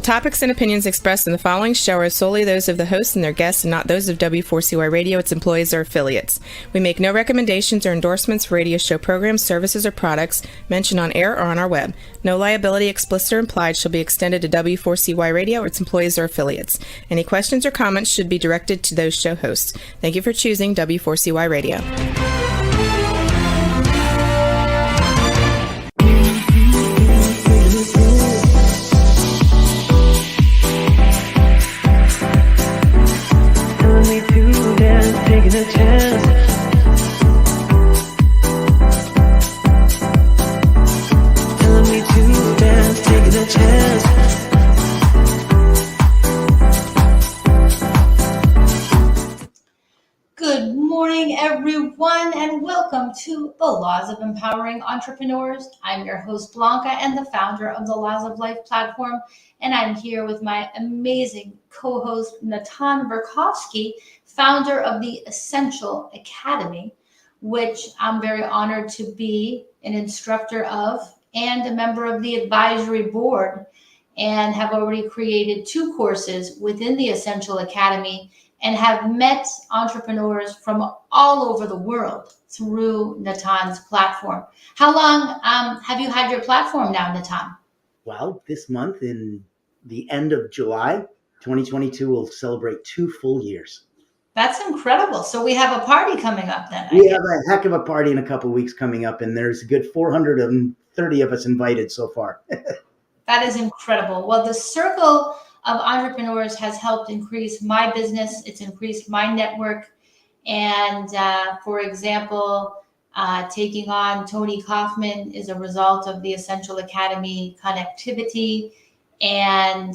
The topics and opinions expressed in the following show are solely those of the hosts and their guests and not those of W4CY Radio, its employees, or affiliates. We make no recommendations or endorsements for radio show programs, services, or products mentioned on air or on our web. No liability, explicit or implied, shall be extended to W4CY Radio or its employees or affiliates. Any questions or comments should be directed to those show hosts. Thank you for choosing W4CY Radio. Taking a chance. Telling me to dance, taking a chance. Good morning, everyone, and welcome to the Laws of Empowering Entrepreneurs. I'm your host, Blanca, and the founder of the Laws of Life platform, and I'm here with my amazing co-host, Lana Verkhovsky, founder of the Essential Academy, which I'm very honored to be an instructor of and a member of the advisory board, and have already created 2 courses within the Essential Academy and have met entrepreneurs from all over the world through Natan's platform. How long have you had your platform now, Natan? Well, this month, in the end of July 2022, we'll celebrate 2 full years. That's incredible. So we have a party coming up then. We have a heck of a party in a couple of weeks coming up, and there's a good 430 of us invited so far. That is incredible. Well, the Circle of Entrepreneurs has helped increase my business. It's increased my network. And for example, taking on Tony Kaufman is a result of the Essential Academy connectivity. And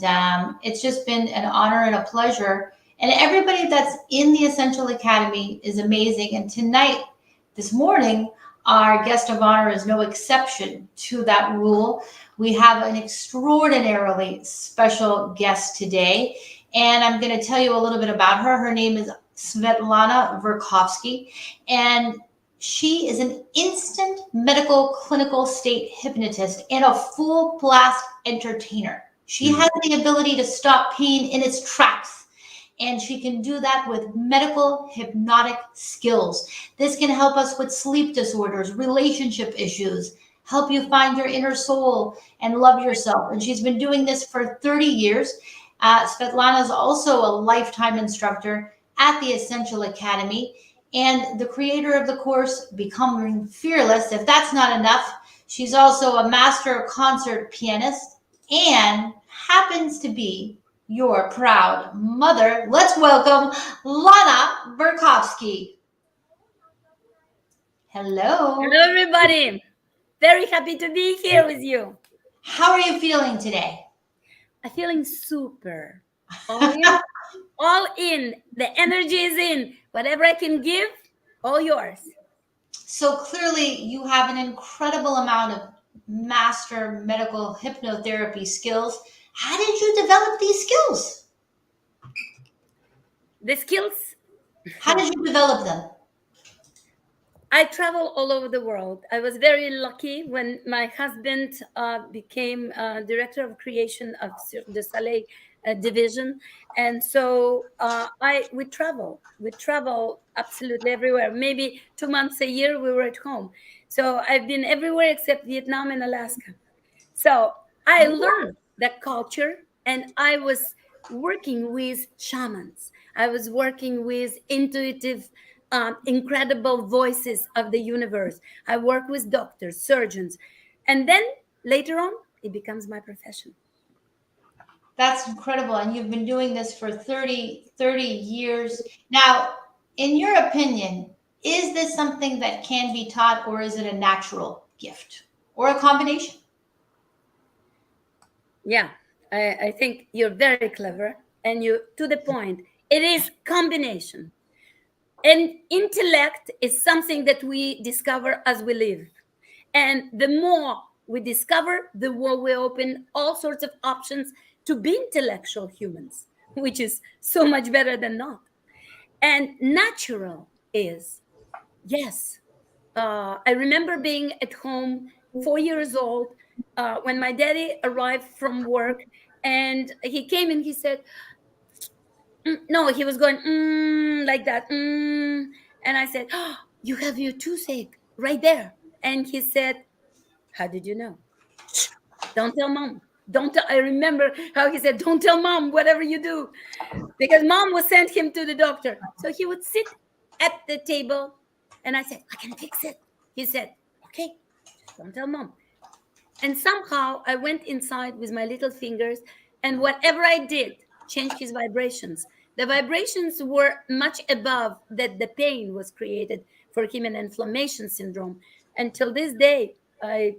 it's just been an honor and a pleasure. And everybody that's in the Essential Academy is amazing. And tonight, this morning, our guest of honor is no exception to that rule. We have an extraordinarily special guest today. And I'm going to tell you a little bit about her. Her name is Lana Verkhovsky. And she is an instant medical clinical state hypnotist and a full blast entertainer. She has the ability to stop pain in its tracks. And she can do that with medical hypnotic skills. This can help us with sleep disorders, relationship issues, help you find your inner soul and love yourself. And she's been doing this for 30 years. Svetlana is also a lifetime instructor at the Essential Academy and the creator of the course, Becoming Fearless. If that's not enough, she's also a master concert pianist and happens to be your proud mother. Let's welcome Lana Verkhovsky. Hello. Hello, everybody. Very happy to be here with you. How are you feeling today? I'm feeling super. All in. The energy is in. Whatever I can give, all yours. So clearly you have an incredible amount of master medical hypnotherapy skills. How did you develop these skills? The skills? How did you develop them? I travel all over the world. I was very lucky when my husband became director of creation of Cirque du Soleil division. And so we travel. We travel absolutely everywhere. Maybe 2 months a year we were at home. So I've been everywhere except Vietnam and Alaska. So I learned that culture, and I was working with shamans. I was working with intuitive, incredible voices of the universe. I work with doctors, surgeons, and then later on, it becomes my profession. That's incredible, and you've been doing this for 30 years. Now, in your opinion, is this something that can be taught, or is it a natural gift, or a combination? Yeah, I think you're very clever and you to the point. It is combination. And intellect is something that we discover as we live. And the more we discover, the more we open all sorts of options to be intellectual humans, which is so much better than not. And natural is, yes. I remember being at home 4 years old when my daddy arrived from work, And he came and he said, no, he was going like that. And I said, oh, you have your toothache right there. And he said, how did you know? Shh, don't tell mom. Don't tell. I remember how he said, don't tell mom whatever you do, because mom would send him to the doctor. So he would sit at the table, and I said, I can fix it. He said, okay, just don't tell mom. And somehow I went inside with my little fingers, and whatever I did changed his vibrations. The vibrations were much above that the pain was created for him, an inflammation syndrome. Until this day, I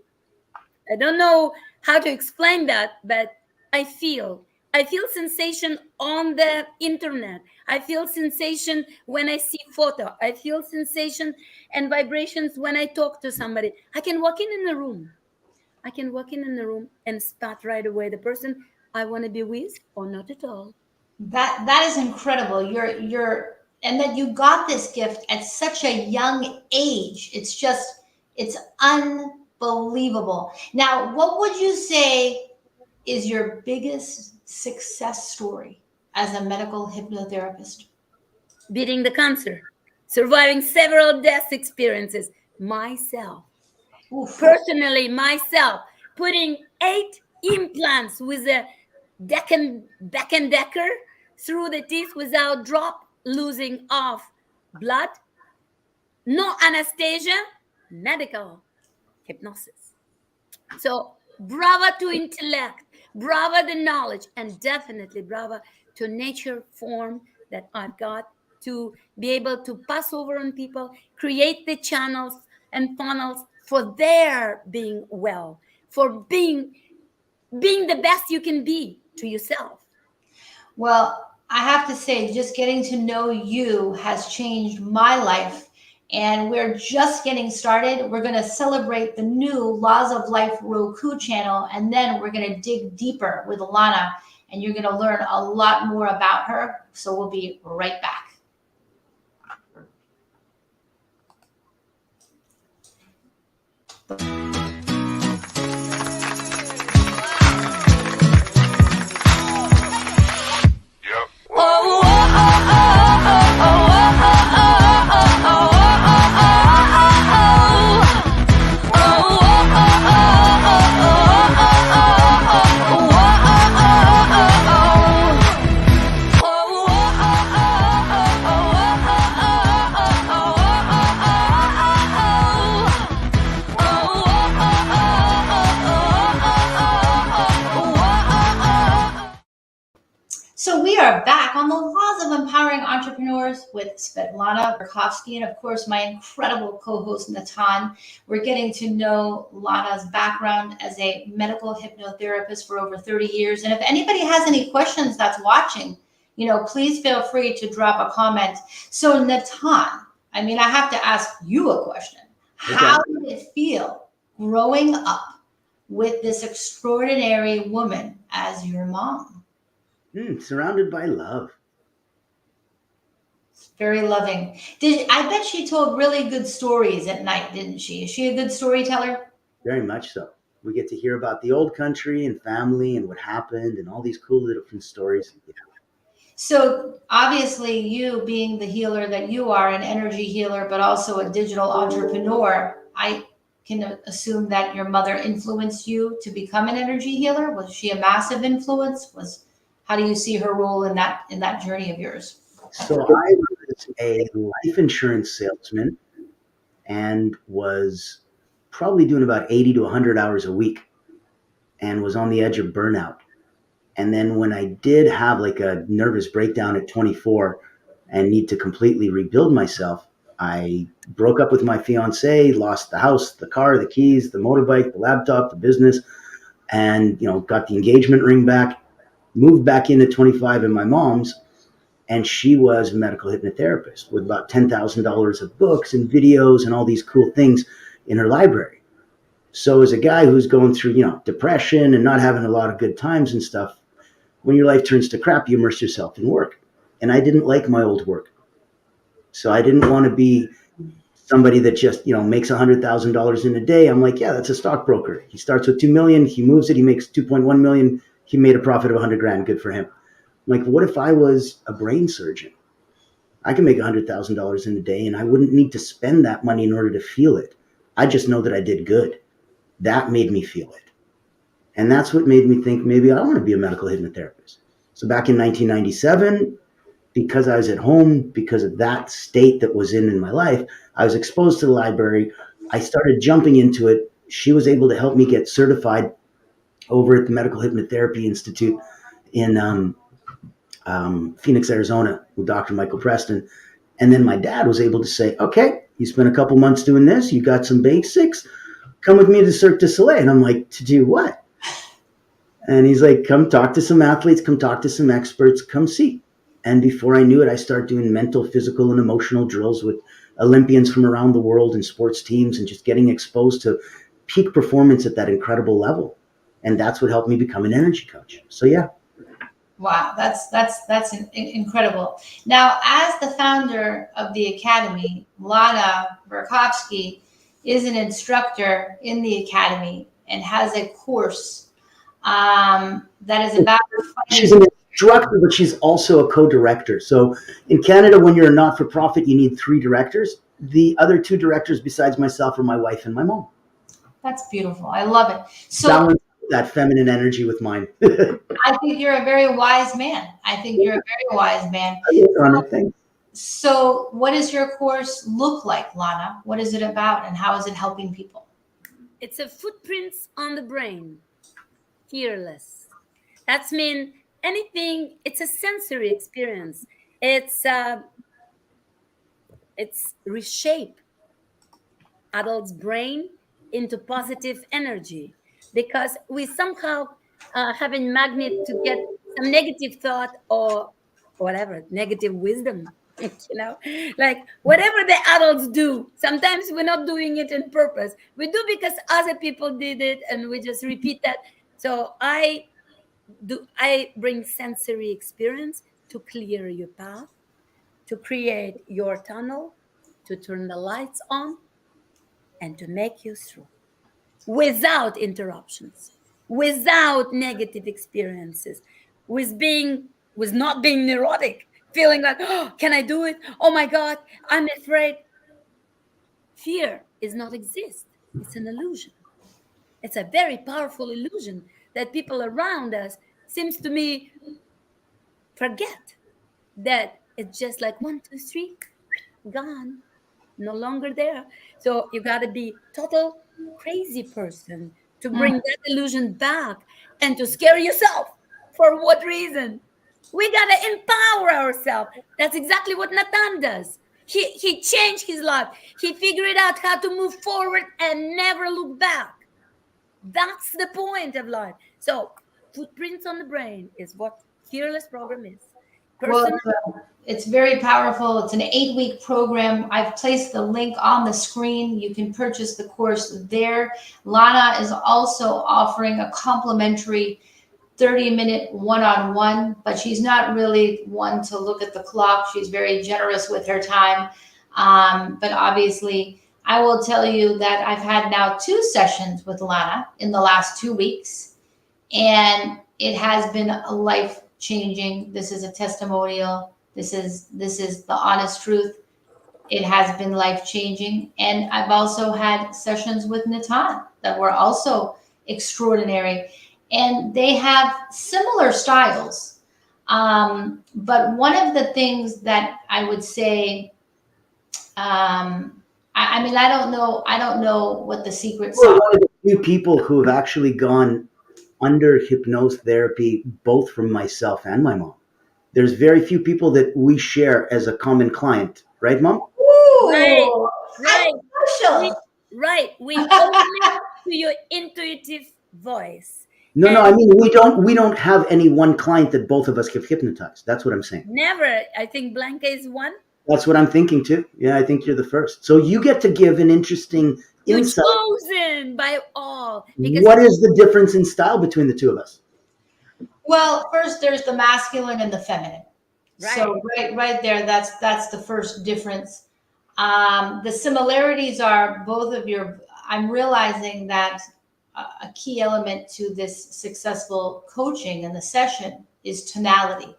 don't know how to explain that, but I feel sensation on the internet. I feel sensation when I see photo. I feel sensation and vibrations when I talk to somebody. I can walk in the room. I can walk in the room and spot right away the person I want to be with or not at all. That is incredible. And that you got this gift at such a young age. It's unbelievable. Now, what would you say is your biggest success story as a medical hypnotherapist? Beating the cancer, surviving several death experiences, myself. Oof. Personally, myself, putting 8 implants with a Beck and Decker through the teeth without drop losing of blood, no anesthesia, medical hypnosis. So bravo to intellect, bravo the knowledge, and definitely bravo to nature form that I've got to be able to pass over on people, create the channels and funnels for their being well, for being the best you can be to yourself. Well, I have to say, just getting to know you has changed my life. And we're just getting started. We're going to celebrate the new Laws of Life Roku channel. And then we're going to dig deeper with Lana. And you're going to learn a lot more about her. So we'll be right back. So we are back on the Laws of Empowering Entrepreneurs with Lana Verkhovsky and, of course, my incredible co-host, Natan. We're getting to know Lana's background as a medical hypnotherapist for over 30 years. And if anybody has any questions that's watching, please feel free to drop a comment. So, Natan, I have to ask you a question. Okay. How did it feel growing up with this extraordinary woman as your mom? Surrounded by love. Very loving. I bet she told really good stories at night, didn't she? Is she a good storyteller? Very much so. We get to hear about the old country and family and what happened and all these cool little different stories. Yeah. So obviously, you being the healer that you are, an energy healer, but also a digital entrepreneur, I can assume that your mother influenced you to become an energy healer. Was she a massive influence? How do you see her role in that journey of yours? So I was a life insurance salesman and was probably doing about 80 to 100 hours a week and was on the edge of burnout. And then when I did have like a nervous breakdown at 24 and need to completely rebuild myself, I broke up with my fiance, lost the house, the car, the keys, the motorbike, the laptop, the business, and got the engagement ring back. Moved back in at 25 in my mom's, and she was a medical hypnotherapist with about $10,000 of books and videos and all these cool things in her library. So as a guy who's going through, depression and not having a lot of good times and stuff, when your life turns to crap, you immerse yourself in work. And I didn't like my old work. So I didn't want to be somebody that just, makes $100,000 in a day. I'm like, yeah, that's a stockbroker. He starts with 2 million, he moves it, he makes 2.1 million. he made a profit of 100 grand. Good for him. I'm like, what if I was a brain surgeon? I can make $100,000 in a day, and I wouldn't need to spend that money in order to feel it. I just know that I did good. That made me feel it. And that's what made me think maybe I want to be a medical hypnotherapist. So back in 1997, because I was at home, because of that state that was in my life, I was exposed to the library. I started jumping into it. She was able to help me get certified over at the Medical Hypnotherapy Institute in Phoenix, Arizona, with Dr. Michael Preston. And then my dad was able to say, okay, you spent a couple months doing this. You got some basics. Come with me to Cirque du Soleil. And I'm like, to do what? And he's like, come talk to some athletes, come talk to some experts, come see. And before I knew it, I started doing mental, physical, and emotional drills with Olympians from around the world and sports teams, and just getting exposed to peak performance at that incredible level. And that's what helped me become an energy coach. So yeah. Wow, that's incredible. Now, as the founder of the academy, Lana Verkhovsky is an instructor in the academy and has a course that is about. She's an instructor, but she's also a co-director. So in Canada, when you're a not-for-profit, you need 3 directors. The other 2 directors besides myself are my wife and my mom. That's beautiful. I love it. So balance that feminine energy with mine. I think you're a very wise man. Thanks. So what does your course look like, Lana? What is it about, and how is it helping people? It's a footprints on the brain. Fearless. That's mean anything. It's a sensory experience. It's reshape adult's brain into positive energy, because we somehow have a magnet to get some negative thought or whatever, negative wisdom. Like whatever the adults do, sometimes we're not doing it on purpose. We do because other people did it, and we just repeat that. So I bring sensory experience to clear your path, to create your tunnel, to turn the lights on, and to make you through without interruptions, without negative experiences, with not being neurotic, feeling like, oh, can I do it? Oh my God, I'm afraid. Fear is not exist. It's an illusion. It's a very powerful illusion that people around us, seems to me, forget that it's just like 1, 2, 3, gone, no longer there. So you got to be total crazy person to bring that illusion back and to scare yourself. For what reason? We got to empower ourselves. That's exactly what Nathan does. He changed his life. He figured out how to move forward and never look back. That's the point of life. So footprints on the brain is what Fearless program is. Well, it's very powerful. It's an 8-week program. I've placed the link on the screen. You can purchase the course there. Lana is also offering a complimentary 30-minute one-on-one, but she's not really one to look at the clock. She's very generous with her time. But obviously, I will tell you that I've had now 2 sessions with Lana in the last 2 weeks, and it has been a life-changing. This is a testimonial. This is the honest truth. It has been life-changing. And I've also had sessions with Natan that were also extraordinary. And they have similar styles. But one of the things that I would say, I mean, I don't know what the secrets are. One of the few people who have actually gone under hypnotherapy, both from myself and my mom. There's very few people that we share as a common client, right, Mom? Ooh, right. Right. We open it to your intuitive voice. No, I mean we don't have any one client that both of us have hypnotized. That's what I'm saying. Never. I think Blanca is one. That's what I'm thinking too. Yeah, I think you're the first. So you get to give an interesting insight. You're chosen by all. What is the difference in style between the 2 of us? Well, first there's the masculine and the feminine. Right. So right there, that's the first difference. The similarities are both of your. I'm realizing that a key element to this successful coaching and the session is tonality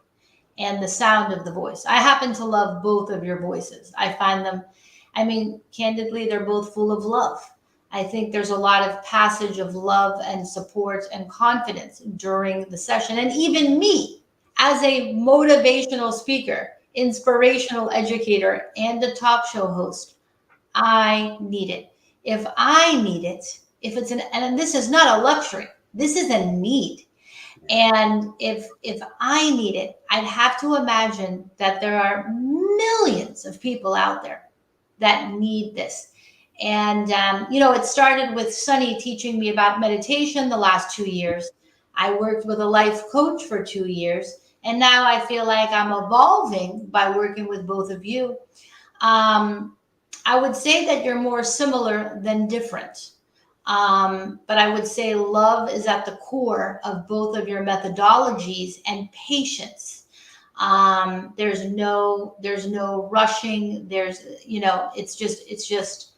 and the sound of the voice. I happen to love both of your voices. I find them, I mean, candidly, they're both full of love. I think there's a lot of passage of love and support and confidence during the session. And even me, as a motivational speaker, inspirational educator, and a talk show host, I need it. If I need it, if it's an, and this is not a luxury, this is a need. And if I need it, I'd have to imagine that there are millions of people out there that need this. And it started with Sunny teaching me about meditation the last 2 years. I worked with a life coach for 2 years, and now I feel like I'm evolving by working with both of you. I would say that you're more similar than different. But I would say love is at the core of both of your methodologies, and patience. There's no rushing. It's just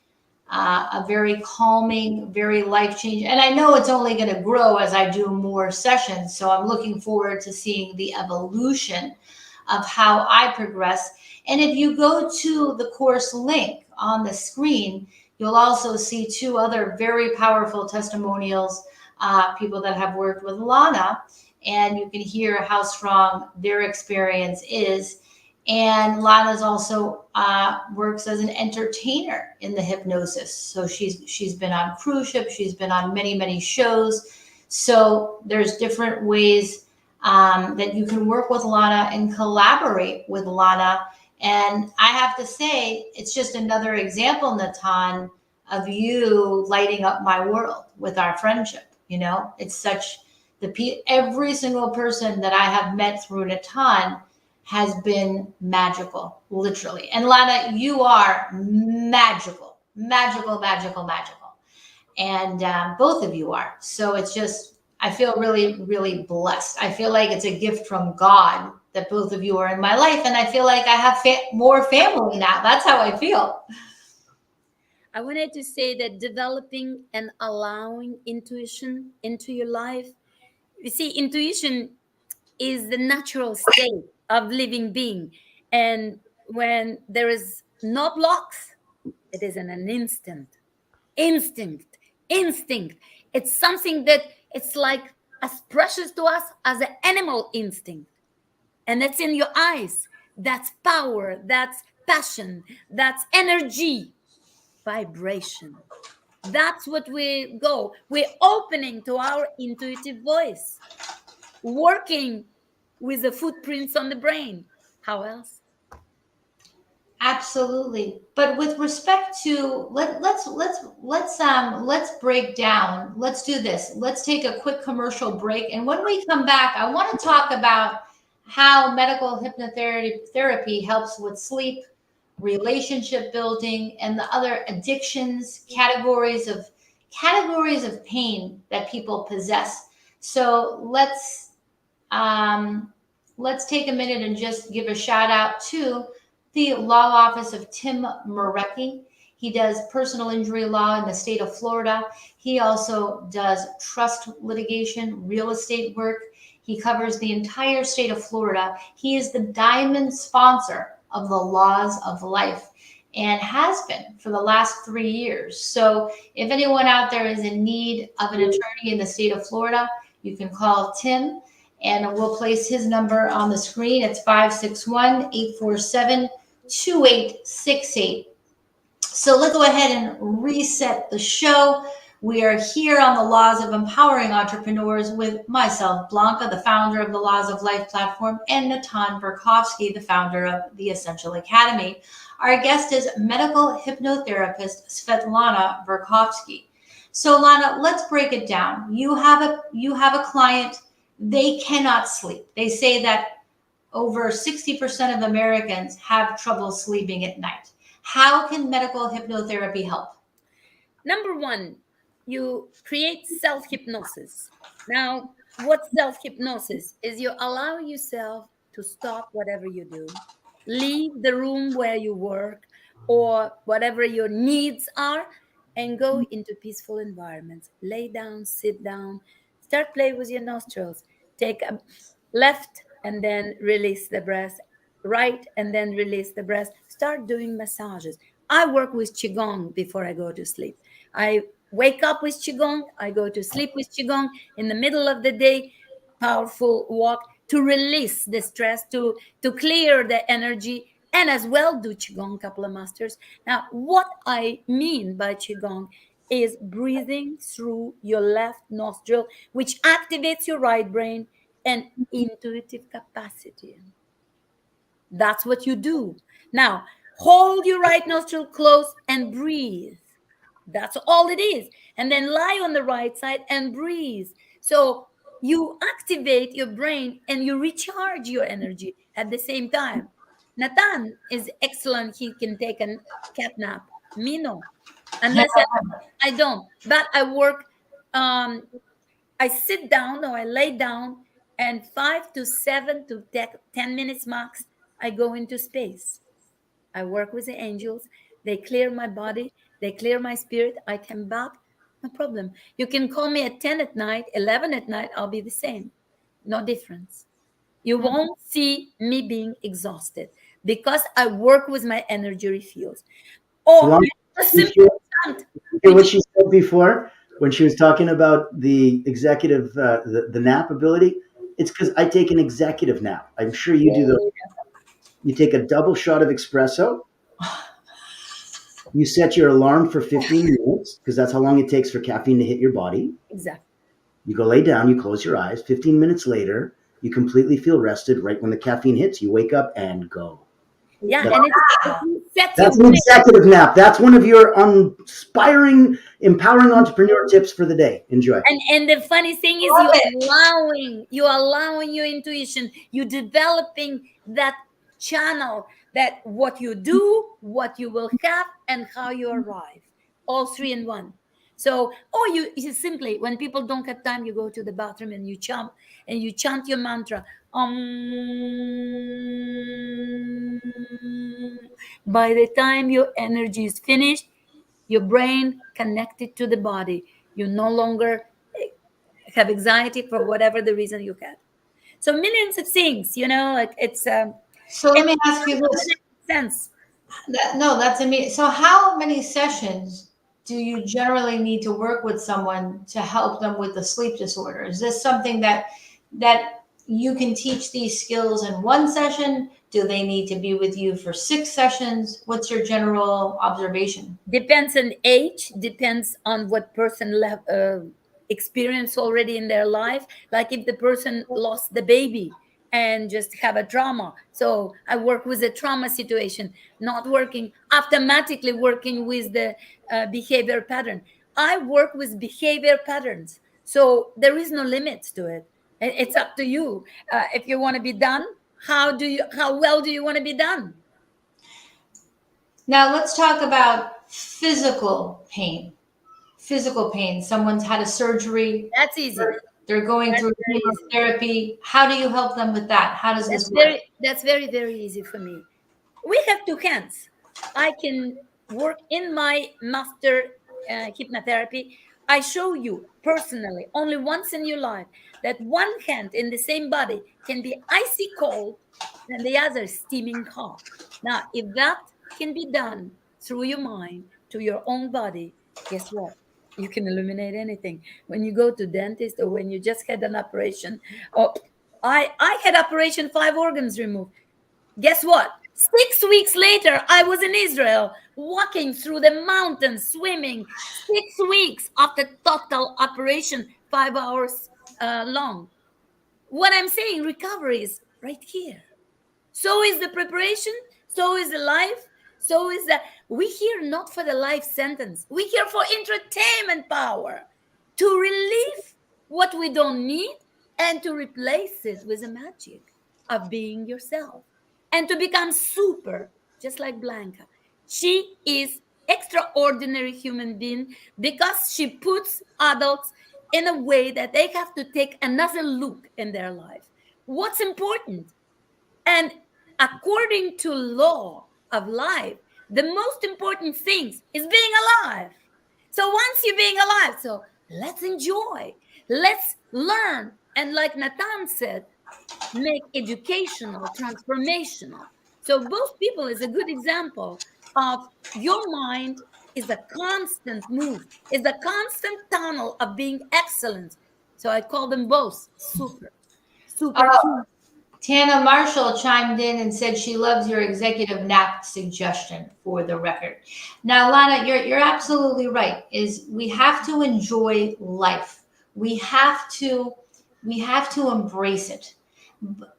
a very calming, very life changing. And I know it's only going to grow as I do more sessions. So I'm looking forward to seeing the evolution of how I progress. And if you go to the course link on the screen, you'll also see 2 other very powerful testimonials, people that have worked with Lana, and you can hear how strong their experience is. And Lana's also works as an entertainer in the hypnosis. So she's been on cruise ships, she's been on many, many shows. So there's different ways that you can work with Lana and collaborate with Lana. And I have to say, it's just another example, Natan, of you lighting up my world with our friendship. It's such every single person that I have met through Natan has been magical, literally. And Lana, you are magical, magical, magical, magical. And both of you are. So it's just, I feel really, really blessed. I feel like it's a gift from God that both of you are in my life. And I feel like I have more family now. That's how I feel. I wanted to say that developing and allowing intuition into your life. You see, intuition is the natural state of living being. And when there is no blocks, it is in an instinct. It's something that it's like as precious to us as an animal instinct. And that's in your eyes. That's power. That's passion. That's energy. Vibration. That's what we go. We're opening to our intuitive voice, working with the footprints on the brain. How else? Absolutely. But with respect to let's break down. Let's do this. Let's take a quick commercial break. And when we come back, I want to talk about how medical hypnotherapy helps with sleep, relationship building, and the other addictions, categories of pain that people possess. So let's take a minute and just give a shout out to the law office of Tim Marecki. He does personal injury law in the state of Florida. He also does trust litigation, real estate work. He covers the entire state of Florida. He is the diamond sponsor of the Laws of Life and has been for the last 3 years. So if anyone out there is in need of an attorney in the state of Florida, you can call Tim, and we'll place his number on the screen. It's 561-847-2868. So let's go ahead and reset the show. We are here on the Laws of Empowering Entrepreneurs with myself, Blanca, the founder of the Laws of Life platform, and Lana Verkhovsky, the founder of the Essential Academy. Our guest is medical hypnotherapist Svetlana Verkhovsky. So Lana, let's break it down. You have a client, they cannot sleep. They say that over 60% of Americans have trouble sleeping at night. How can medical hypnotherapy help? Number one, you create self-hypnosis. Now, what self-hypnosis is? You allow yourself to stop whatever you do, leave the room where you work or whatever your needs are, and go into peaceful environments. Lay down, sit down, start play with your nostrils. Take a left and then release the breath, right and then release the breath. Start doing massages. I work with Qigong before I go to sleep. I wake up with Qigong, I go to sleep with Qigong. In the middle of the day, powerful walk to release the stress, to clear the energy, and as well do Qigong, couple of masters. Now, what I mean by Qigong is breathing through your left nostril, which activates your right brain and intuitive capacity. That's what you do. Now, hold your right nostril closed and breathe. That's all it is. And then lie on the right side and breathe. So you activate your brain and you recharge your energy at the same time. Nathan is excellent. He can take a cat nap. Me, no. Unless I don't. But I work, I sit down or I lay down, and 5 to 7 to 10 minutes max, I go into space. I work with the angels. They clear my body. They clear my spirit. I come back. No problem. You can call me at 10 at night, 11 at night. I'll be the same. No difference. You won't see me being exhausted because I work with my energy fields. Or Lana, a you simple chant. hear what she said before when she was talking about the executive, the nap ability? It's because I take an executive nap. I'm sure you do those. You take a double shot of espresso. You set your alarm for 15 minutes because that's how long it takes for caffeine to hit your body. Exactly. You go lay down, you close your eyes. 15 minutes later, you completely feel rested. Right when the caffeine hits, you wake up and go. Yeah, That's, and it sets that's you an free. executive nap. That's one of your inspiring, empowering entrepreneur tips for the day. Enjoy. And the funny thing is you allowing your intuition, you developing that channel, that what you do, what you will have, and how you arrive, all three in one. So, or you simply, when people don't have time, you go to the bathroom and you chant your mantra. By the time your energy is finished, your brain connected to the body, you no longer have anxiety for whatever the reason you had. So millions of things, like it's So let and me ask you it this. makes sense. No, that's amazing. So how many sessions do you generally need to work with someone to help them with the sleep disorder? Is this something that you can teach these skills in one session? Do they need to be with you for 6 sessions? What's your general observation? Depends on age, depends on what person experience already in their life. Like if the person lost the baby and just have a trauma, so I work with a trauma situation, not working automatically working with the behavior pattern. I work with behavior patterns, so there is no limits to it. It's up to you. If you want to be done, how well do you want to be done? Now let's talk about physical pain. Physical pain. Someone's had a surgery. That's easy. They're going That's through very easy. chemotherapy. How do you help them with that? How does That's this work? very easy for me. We have two hands. I can work in my master hypnotherapy. I show you personally only once in your life that one hand in the same body can be icy cold and the other steaming hot. Now, if that can be done through your mind to your own body, guess what? You can eliminate anything. When you go to dentist or when you just had an operation, or I had operation 5 organs removed. Guess what? 6 weeks later, I was in Israel, walking through the mountains, swimming. 6 weeks after total operation, 5 hours long. What I'm saying, recovery is right here. So is the preparation, so is the life, so is that. We here not for the life sentence. We here for entertainment power, to relieve what we don't need and to replace it with the magic of being yourself and to become super, just like Blanca. She is extraordinary human being because she puts adults in a way that they have to take another look in their life. What's important? And according to law of life, the most important things is being alive. So once you're being alive, so let's enjoy, let's learn. And like Nathan said, make educational, transformational. So both people is a good example of your mind is a constant move, is a constant tunnel of being excellent. So I call them both Uh, superhuman. Tana Marshall chimed in and said she loves your executive nap suggestion for the record. Now, Lana, you're absolutely right. Is we have to enjoy life. We have to embrace it.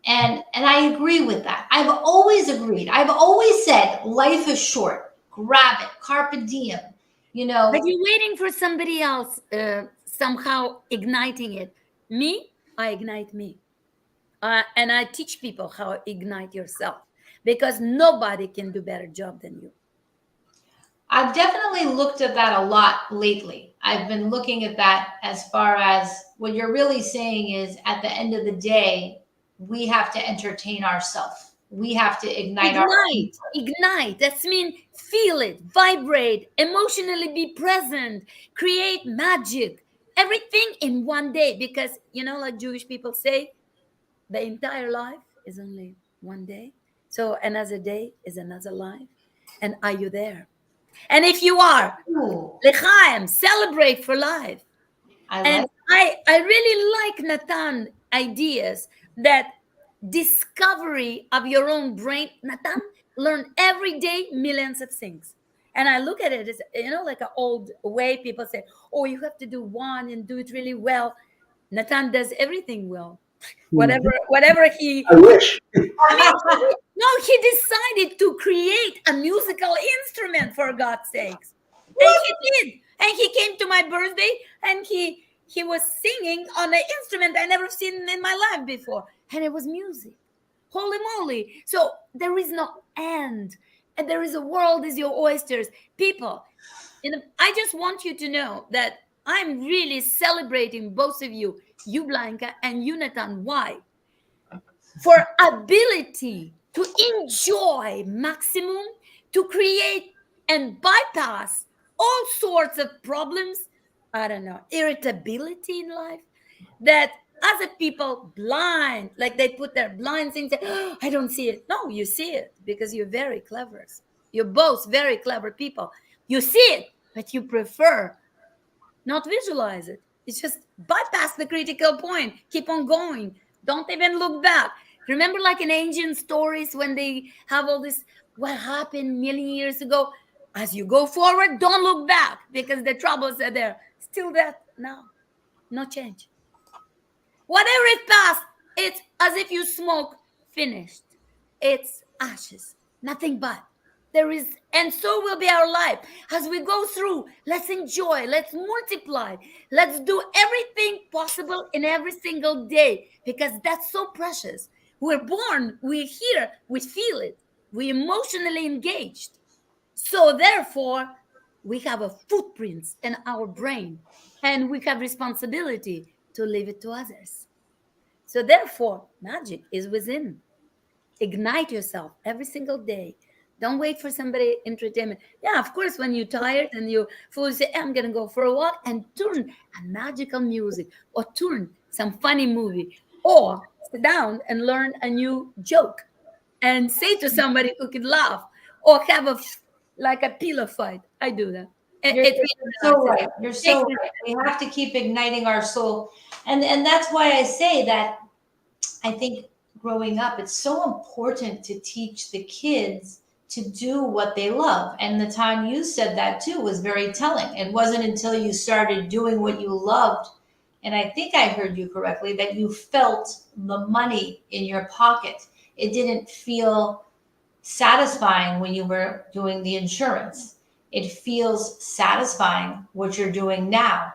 And I agree with that. I've always agreed. I've always said life is short. Grab it. Carpe diem. You But know, you're waiting for somebody else somehow igniting it. Me, I ignite me. And I teach people how to ignite yourself because nobody can do better job than you. I've definitely looked at that a lot lately. I've been looking at that as far as what you're really saying is at the end of the day, we have to entertain ourselves. We have to ignite our own. Ignite. That's mean feel it, vibrate, emotionally be present, create magic, everything in one day. Because like Jewish people say, the entire life is only one day. So another day is another life. And are you there? And if you are, Ooh, L'chaim, celebrate for life. I And like I really like Nathan ideas that discovery of your own brain. Nathan learn every day millions of things. And I look at it as like an old way people say, oh, you have to do one and do it really well. Nathan does everything well. Whatever he I wish. I mean, no, he decided to create a musical instrument for God's sakes. And he did. And he came to my birthday and he was singing on an instrument I never seen in my life before. And it was music. Holy moly. So there is no end. And there is a world is your oysters. People, I just want you to know that I'm really celebrating both of you Blanca and you Nathan. Why? For ability to enjoy maximum, to create and bypass all sorts of problems, I don't know, irritability in life, that other people blind, like they put their blinds in, say, "Oh, I don't see it." No, you see it because you're very clever. You're both very clever people. You see it, but you prefer not visualize it. It's just bypass the critical point. Keep on going. Don't even look back. Remember, like in ancient stories, when they have all this, what happened million years ago? As you go forward, don't look back because the troubles are there. Still that now, no change. Whatever is past, it's as if you smoke, finished. It's ashes, nothing but. There is, and so will be our life. As we go through, let's enjoy, let's multiply, let's do everything possible in every single day because that's so precious. We're born, we're here, we feel it, we're emotionally engaged. So, therefore, we have a footprint in our brain and we have responsibility to leave it to others. So, therefore, magic is within. Ignite yourself every single day. Don't wait for somebody entertainment. Yeah, of course, when you're tired and you fully say, I'm gonna go for a walk and turn a magical music or turn some funny movie or sit down and learn a new joke and say to somebody who could laugh or have like a pillow fight. I do that. It you're really so relaxes. right. You're so right. We have to keep igniting our soul. And that's why I say that I think growing up, it's so important to teach the kids to do what they love. And the time you said that too was very telling. It wasn't until you started doing what you loved, and I think I heard you correctly, that you felt the money in your pocket. It didn't feel satisfying when you were doing the insurance. It feels satisfying what you're doing now.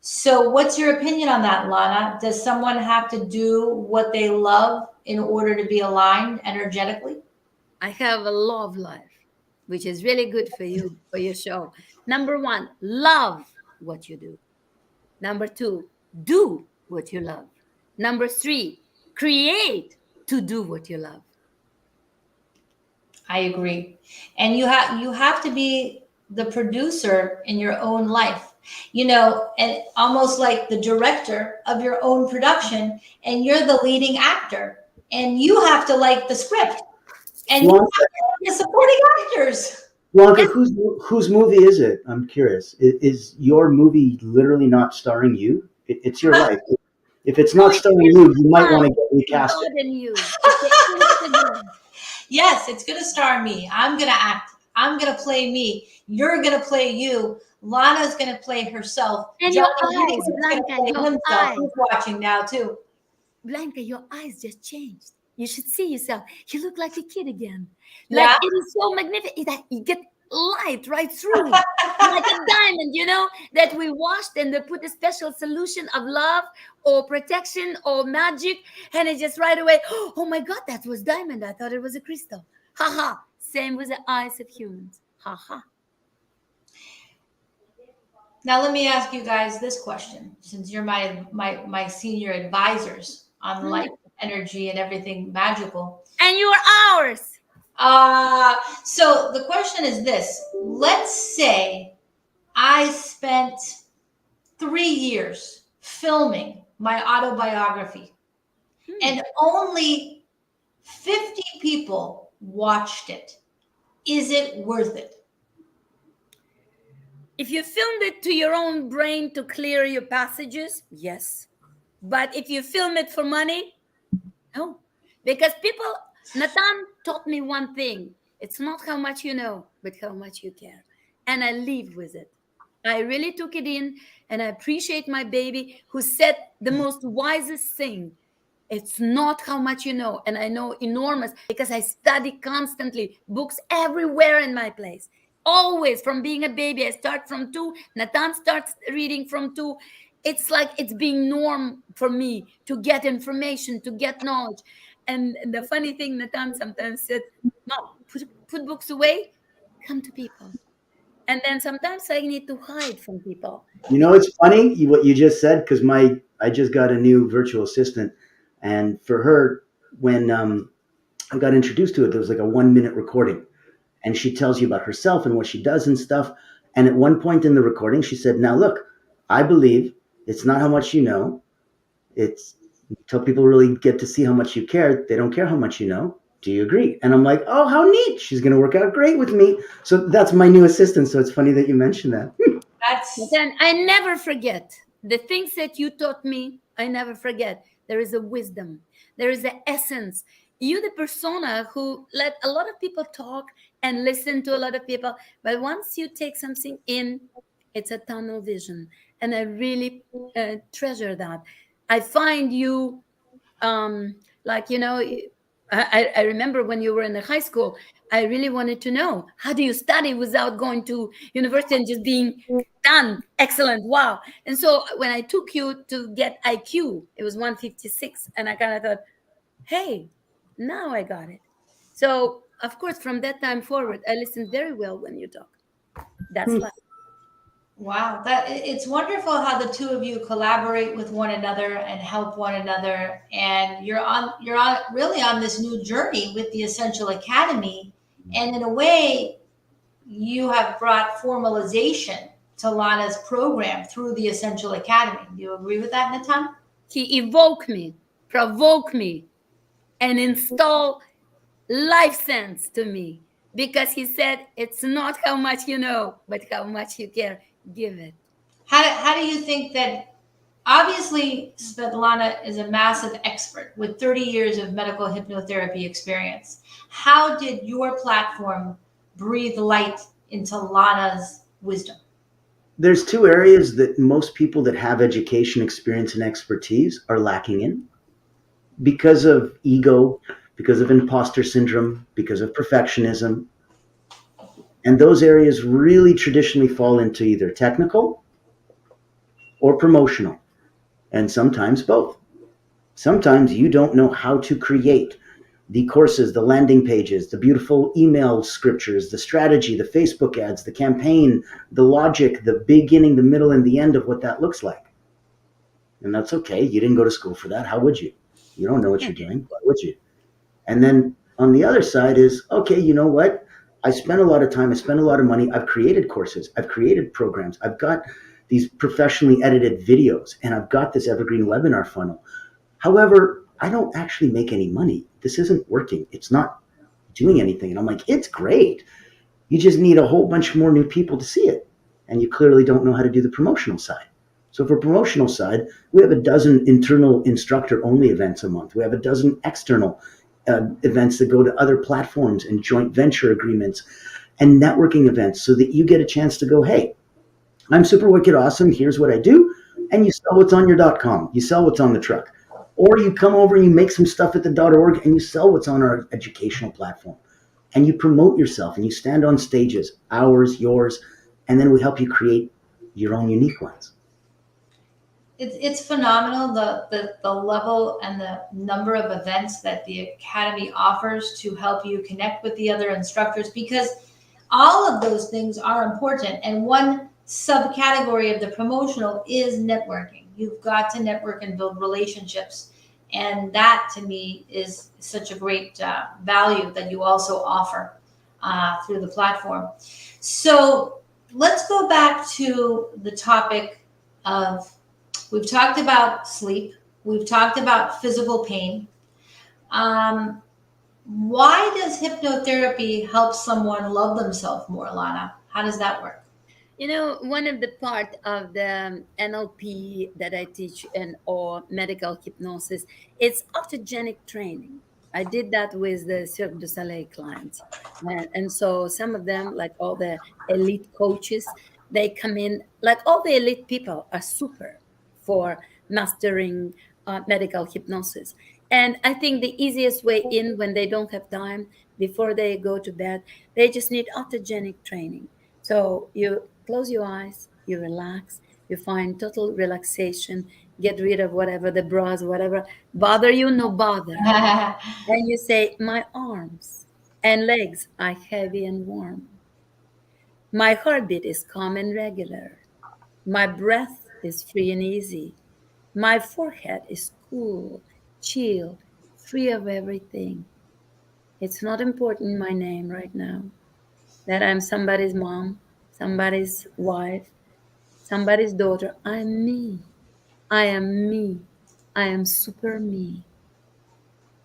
So, what's your opinion on that, Lana? Does someone have to do what they love in order to be aligned energetically? I have a love life, which is really good for you, for your show. Number one, love what you do. Number two, do what you love. Number three, create to do what you love. I agree. And you have to be the producer in your own life, and almost like the director of your own production, and you're the leading actor, and you have to like the script, and you have Blanca, to like the supporting actors. Blanca, whose movie is it? I'm curious. Is your movie literally not starring you? It's your life. If it's No, not it's starring you, you might want to get the recasted. God in you. It's the essence of God. Yes, it's going to star me. I'm going to act. I'm going to play me. You're going to play you. Lana's going to play herself. And Johnny your eyes, Hagan's going to Blanca, play your himself. eyes. He's watching now, too. Blanca, your eyes just changed. You should see yourself. You look like a kid again. Yeah. Like it is so magnificent that you get light right through, like a diamond, that we washed and they put a special solution of love or protection or magic, and it just right away. Oh my God, that was diamond. I thought it was a crystal. Ha ha. Same with the eyes of humans. Ha ha. Now, let me ask you guys this question, since you're my senior advisors on life, energy, and everything magical. And you are ours. So the question is this. Let's say I spent 3 years filming my autobiography and only 50 people watched it. Is it worth it? If you filmed it to your own brain to clear your passages, yes. But if you film it for money, no. Because Nathan taught me one thing. It's not how much you know, but how much you care. And I live with it. I really took it in, and I appreciate my baby who said the most wisest thing. It's not how much you know. And I know enormous because I study constantly, books everywhere in my place. Always from being a baby. I start from 2. Nathan starts reading from 2. It's like it's being norm for me to get information, to get knowledge. And the funny thing, Nathan sometimes said, "Mom, put books away, come to people." And then sometimes I need to hide from people. It's funny what you just said, because I just got a new virtual assistant, and for her, when I got introduced to it, there was like a 1 minute recording, and she tells you about herself and what she does and stuff. And at one point in the recording, she said, "Now look, I believe it's not how much you know. It's until people really get to see how much you care. They don't care how much you know. Do you agree?" And I'm like, "Oh, how neat. She's going to work out great with me." So that's my new assistant. So it's funny that you mentioned that. That's Then I never forget the things that you taught me. I never forget. There is a wisdom. There is an essence. You, the persona who let a lot of people talk and listen to a lot of people, but once you take something in, it's a tunnel vision, and I really treasure that. I find you, like I remember when you were in the high school, I really wanted to know, how do you study without going to university and just being done? Excellent. Wow. And so when I took you to get IQ, it was 156. And I kind of thought, hey, now I got it. So, of course, from that time forward, I listened very well when you talk. That's life. wow. It's wonderful how the two of you collaborate with one another and help one another. And you're on really on this new journey with the Essential Academy. And in a way, you have brought formalization to Lana's program through the Essential Academy. Do you agree with that, Natan? He evoked me, provoked me, and installed life sense to me because he said, it's not how much you know, but how much you care. Give it. How do you think that, obviously, Svetlana is a massive expert with 30 years of medical hypnotherapy experience. How did your platform breathe light into Lana's wisdom? There's 2 areas that most people that have education, experience, and expertise are lacking in because of ego, because of imposter syndrome, because of perfectionism. And those areas really traditionally fall into either technical or promotional, and sometimes both. Sometimes you don't know how to create the courses, the landing pages, the beautiful email scriptures, the strategy, the Facebook ads, the campaign, the logic, the beginning, the middle, and the end of what that looks like. And that's okay. You didn't go to school for that. How would you? You don't know what you're doing. Why would you? And then on the other side is, okay, you know what? I spend a lot of time, I spend a lot of money. I've created courses, I've created programs, I've got these professionally edited videos, and I've got this evergreen webinar funnel. However, I don't actually make any money. This isn't working. It's not doing anything. And I'm like, it's great. You just need a whole bunch more new people to see it. And you clearly don't know how to do the promotional side. So for promotional side, we have a dozen internal instructor only events a month. We have a dozen external events that go to other platforms and joint venture agreements and networking events so that you get a chance to go, hey, I'm super wicked awesome. Here's what I do. And you sell what's on your .com. You sell what's on the truck. Or you come over and you make some stuff at the .org and you sell what's on our educational platform. And you promote yourself and you stand on stages, ours, yours, and then we help you create your own unique ones. It's phenomenal, the level and the number of events that the Academy offers to help you connect with the other instructors, because all of those things are important. And one subcategory of the promotional is networking. You've got to network and build relationships. And that to me is such a great value that you also offer through the platform. So let's go back to the topic of, we've talked about sleep. We've talked about physical pain. Why does hypnotherapy help someone love themselves more, Lana? How does that work? One of the part of the NLP that I teach or medical hypnosis, it's autogenic training. I did that with the Cirque du Soleil clients. And so some of them, like all the elite coaches, they come in, like all the elite people are super for mastering medical hypnosis. And I think the easiest way in, when they don't have time before they go to bed, they just need autogenic training. So you close your eyes, you relax, you find total relaxation, get rid of whatever, the bras, whatever, bother you, no bother. And you say, my arms and legs are heavy and warm. My heartbeat is calm and regular. My breath is free and easy. My forehead is cool, chill, free of everything. It's not important my name right now, that I'm somebody's mom, somebody's wife, somebody's daughter. I'm me. I am me. I am super me.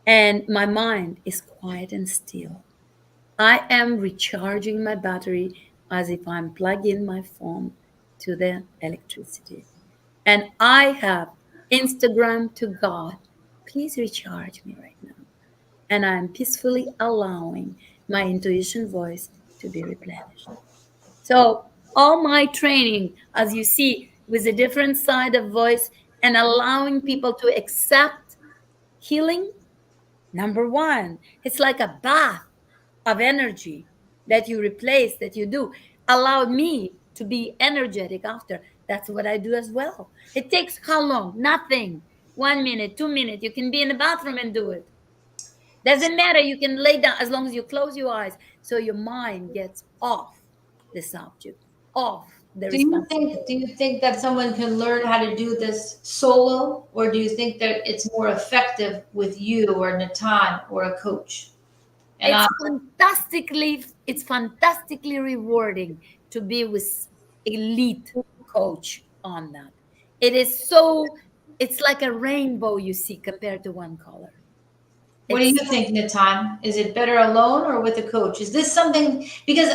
And my mind is quiet and still. I am recharging my battery as if I'm plugging my phone to the electricity. And I have Instagram to God. Please recharge me right now. And I'm peacefully allowing my intuition voice to be replenished. So all my training, as you see, with a different side of voice and allowing people to accept healing, number one, it's like a bath of energy that you replace, that you do. Allow me to be energetic after. That's what I do as well. It takes how long? Nothing. 1 minute, 2 minutes. You can be in the bathroom and do it. Doesn't matter. You can lay down as long as you close your eyes. So your mind gets off the subject, off the responsibility. Do you think that someone can learn how to do this solo, or do you think that it's more effective with you or Natan or a coach? And It's fantastically rewarding to be with elite coach on that. It's like a rainbow you see compared to one color. what do you think, Natan? Is it better alone or with a coach? Is this something, because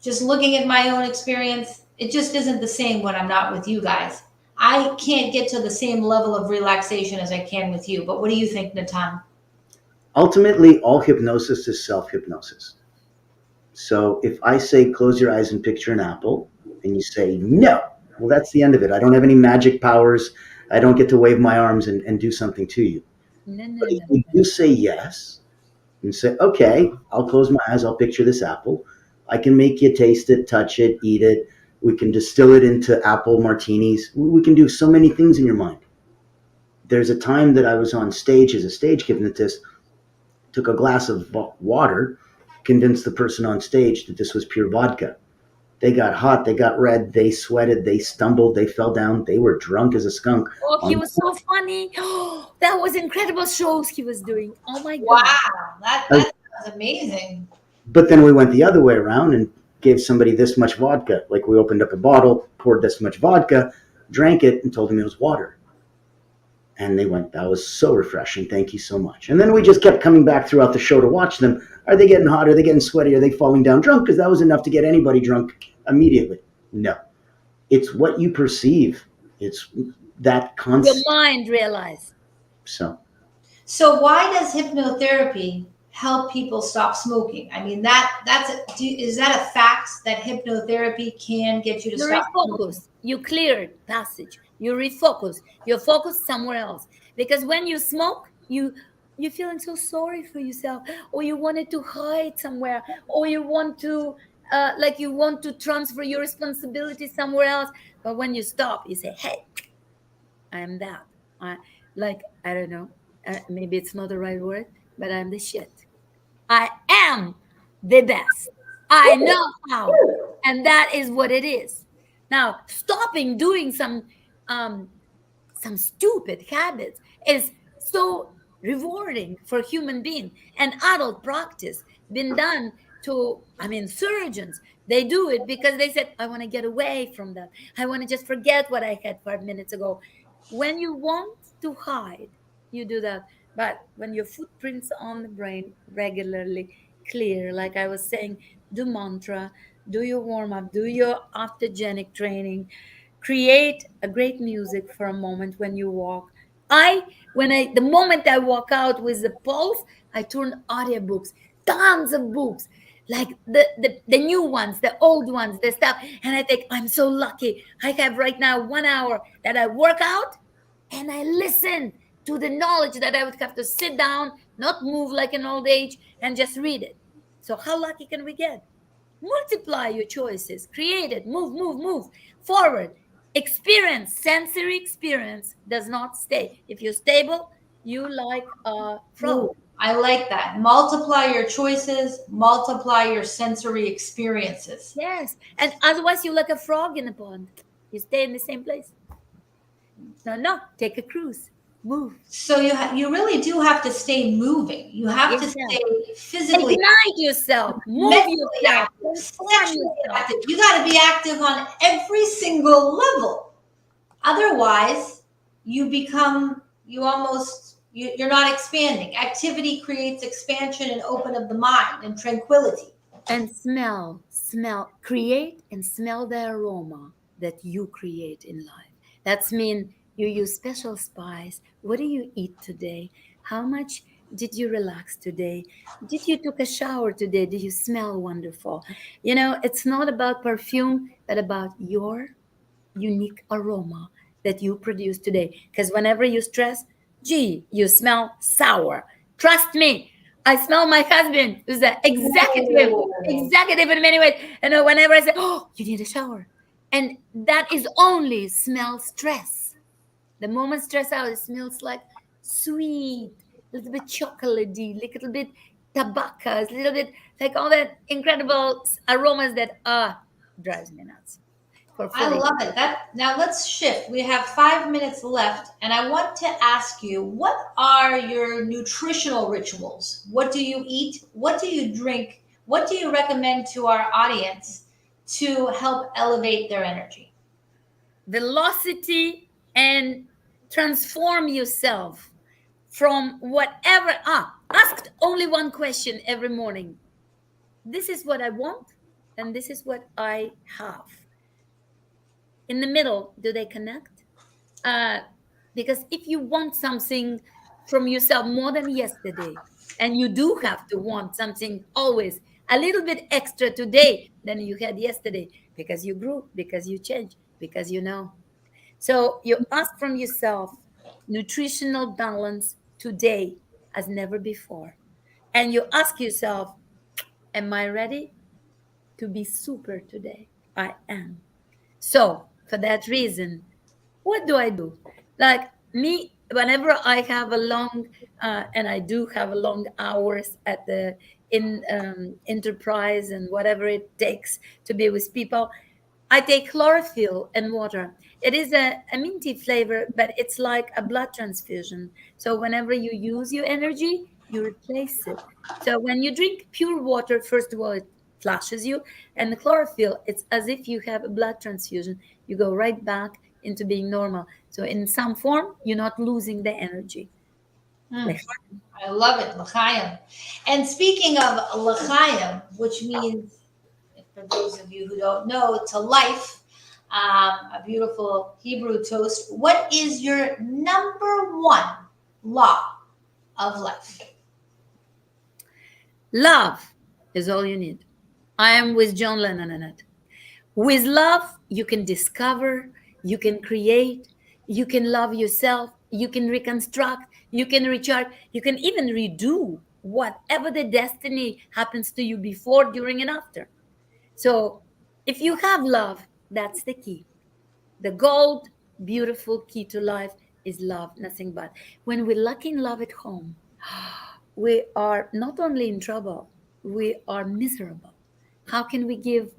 just looking at my own experience, it just isn't the same when I'm not with you guys. I can't get to the same level of relaxation as I can with you. But what do you think, Natan? Ultimately, all hypnosis is self-hypnosis. So if I say, close your eyes and picture an apple, and you say, no, well, that's the end of it. I don't have any magic powers. I don't get to wave my arms and do something to you. But if you say yes, and say, okay, I'll close my eyes, I'll picture this apple. I can make you taste it, touch it, eat it. We can distill it into apple martinis. We can do so many things in your mind. There's a time that I was on stage as a stage hypnotist, took a glass of water, convinced the person on stage that this was pure vodka. They got hot, they got red, they sweated, they stumbled, they fell down, they were drunk as a skunk. Oh, he was so funny. That was incredible shows he was doing. Oh my God. Wow. That's amazing. But then we went the other way around and gave somebody this much vodka. Like we opened up a bottle, poured this much vodka, drank it, and told them it was water. And they went, that was so refreshing. Thank you so much. And then we just kept coming back throughout the show to watch them. Are they getting hot? Are they getting sweaty? Are they falling down drunk? Because that was enough to get anybody drunk immediately. No. It's what you perceive. It's that Your constant. mind realize. So So why does hypnotherapy help people stop smoking? I mean, is that a fact that hypnotherapy can get you to You stop smoking? refocus. You clear passage. You refocus. You focus somewhere else. Because when you smoke, you're feeling so sorry for yourself, or you wanted to hide somewhere, or you want to like you want to transfer your responsibility somewhere else. But when you stop, you say, "Hey, I am that. I like I don't know. Maybe it's not the right word, but I'm the shit. I am the best. I know how, and that is what it is. Now, stopping doing um, some stupid habits is so rewarding for human being. And adult practice been done to, I mean, surgeons, they do it because they said, I want to get away from that. I want to just forget what I had 5 minutes ago. When you want to hide, you do that. But when your footprints on the brain regularly clear, like I was saying, do mantra, do your warm up, do your autogenic training, create a great music for a moment when you walk. The moment I walk out with the pulse, I turn audiobooks, tons of books, like the new ones, the old ones, the stuff. And I think I'm so lucky. I have right now 1 hour that I work out and I listen to the knowledge that I would have to sit down, not move like an old age, and just read it. So how lucky can we get? Multiply your choices, create it, move forward. Experience, sensory experience does not stay. If you're stable, you like a frog. Ooh, I like that. Multiply your choices, multiply your sensory experiences. Yes. And otherwise, you're like a frog in a pond. You stay in the same place. No, take a cruise, move. So you really do have to stay moving. You have to Exactly. stay physically, Ignite yourself, move mentally yourself, active, transform sexually yourself. active. You got to be active on every single level. Otherwise, you're not expanding. Activity creates expansion and open of the mind and tranquility. And smell, create and smell the aroma that you create in life. That's mean you use special spice. What do you eat today? How much did you relax today? Did you took a shower today? Do you smell wonderful? It's not about perfume, but about your unique aroma that you produce today. Because whenever you stress, gee, you smell sour. Trust me, I smell my husband, who's an executive in many ways. Whenever I say, oh, you need a shower. And that is only smell stress. The moment stress out, it smells like sweet, a little bit chocolatey, like a little bit tobacco, a little bit like all that incredible aromas that drives me nuts. For I fully. love it. That now let's shift. We have 5 minutes left, and I want to ask you, what are your nutritional rituals? What do you eat? What do you drink? What do you recommend to our audience to help elevate their energy? Velocity and transform yourself from whatever. Ask only one question every morning. This is what I want, and this is what I have. In the middle, do they connect? uh, because if you want something from yourself more than yesterday, and you do have to want something always a little bit extra today than you had yesterday, because you grew, because you changed, because you know. So you ask from yourself nutritional balance today as never before. And you ask yourself, am I ready to be super today? I am. So for that reason, what do I do? Like me, whenever I have a long, and I do have a long hours at the in enterprise and whatever it takes to be with people, I take chlorophyll and water. It is a minty flavor, but it's like a blood transfusion. So whenever you use your energy, you replace it. So when you drink pure water, first of all, it flushes you, and the chlorophyll, it's as if you have a blood transfusion. You go right back into being normal. So in some form, you're not losing the energy. I love it, l'chaim. And speaking of l'chaim, which means, for those of you who don't know, to life, a beautiful Hebrew toast. What is your number one law of life? Love is all you need. I am with John Lennon in it. With love, you can discover, you can create, you can love yourself, you can reconstruct, you can recharge, you can even redo whatever the destiny happens to you before, during, and after. So if you have love, that's the key. The gold, beautiful key to life is love, nothing but. When we're lacking love at home, we are not only in trouble, we are miserable. How can we give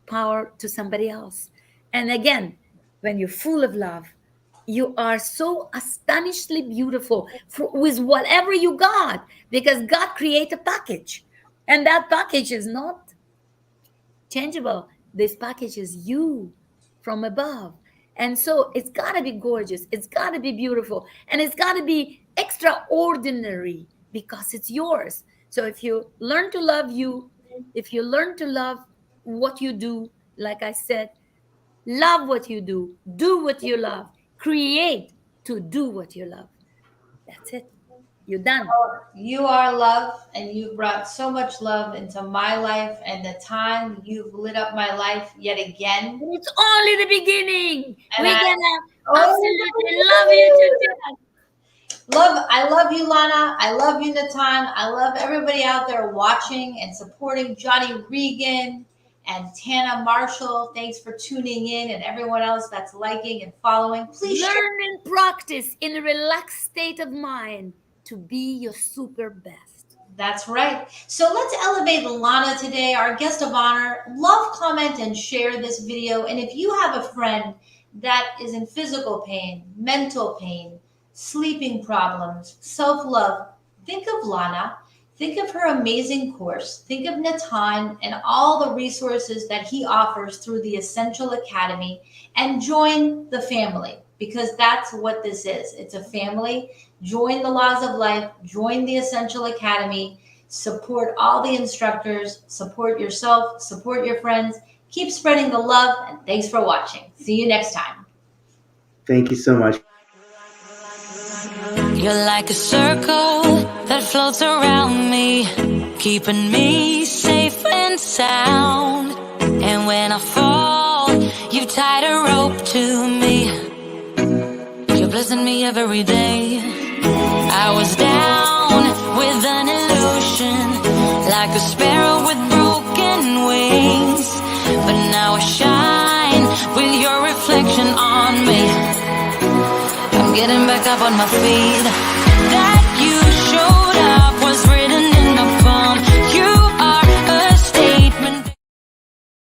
power to somebody else? And again, when you're full of love, you are so astonishingly beautiful with whatever you got, because God created a package, and that package is not changeable. This package is you from above. And so it's got to be gorgeous, it's got to be beautiful, and it's got to be extraordinary because it's yours. So if you learn to love you, if you learn to love what you do, like I said, love what you do what you love, create to do what you love. That's it. You're done. You are love, and you brought so much love into my life, and the time you've lit up my life yet again. It's only the beginning. And We're I- gonna absolutely love you to death. I love you, Lana. I love you, Natan. I love everybody out there watching and supporting Johnny Regan and Tana Marshall. Thanks for tuning in, and everyone else that's liking and following. Please share. Learn and practice in a relaxed state of mind to be your super best. That's right. So let's elevate Lana today, our guest of honor. Love, comment, and share this video. And if you have a friend that is in physical pain, mental pain, sleeping problems, self-love, think of Lana. Think of her amazing course. Think of Natan and all the resources that he offers through the Essential Academy, and join the family, because that's what this is. It's a family. Join the Laws of Life, join the Essential Academy, support all the instructors, support yourself, support your friends, keep spreading the love, and thanks for watching. See you next time. Thank you so much. You're like a circle that floats around me, keeping me safe and sound. And when I fall, you tied a rope to me. You're blessing me every day. I was down with an illusion, like a sparrow with broken wings. But now I shine with your reflection on me. I'm getting back up on my feet. That you showed